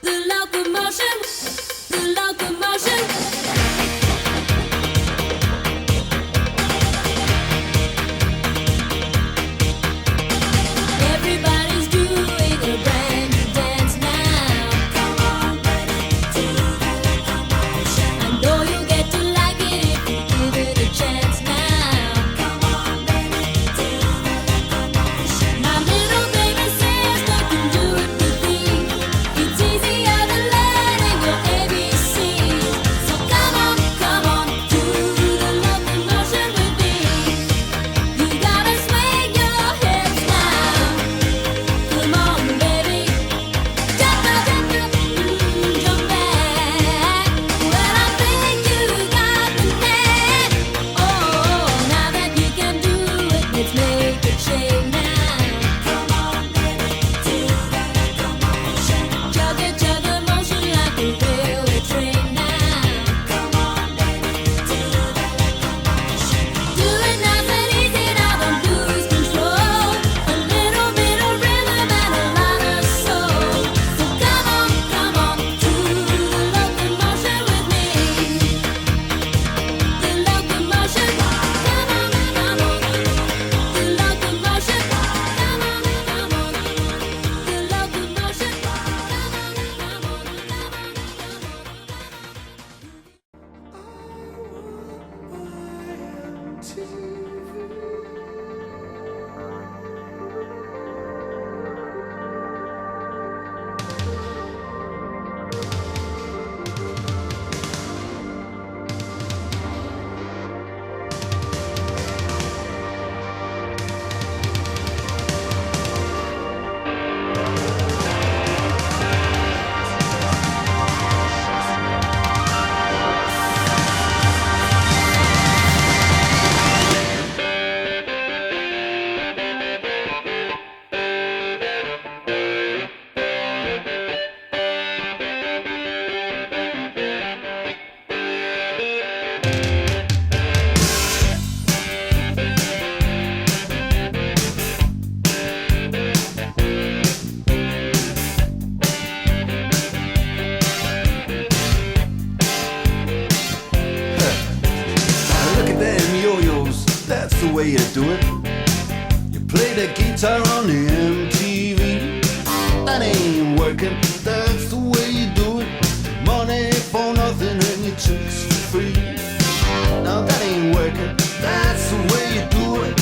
The locomotion, the locomotion. Everybody's doing a brand new dance now. Come on, baby, to the locomotion. I know you'll get to like it if you give it a chance now. Come on, baby, to the locomotion. My little baby sister can do it with me. It's easier than learning your ABCs. So come on, to the locomotion with me. You gotta swing your hips now. Come on, baby, jump up, jump back. Well, I think you got the knack. Oh, now that you can do it, let's make it shake now. Come on, baby, to the locomotion. Chug the motion like a railway train now. Come on, baby, to the locomotion. Do it nice and easy now, don't lose control. A little bit of rhythm and a lot of soul. So come on, to the locomotion with me. The locomotion, come on, the locomotion, come on, the locomotion, Look at them yo-yos, that's the way you do it. You play the guitar on the MTV. That ain't working, that's the way you do it. Money for nothing and your chicks for free. Now that ain't working, that's the way you do it.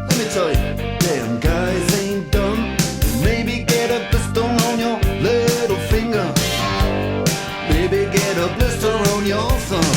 Let me tell you, damn guys ain't dumb. Maybe get a blister on your little finger. Maybe get a blister on your thumb.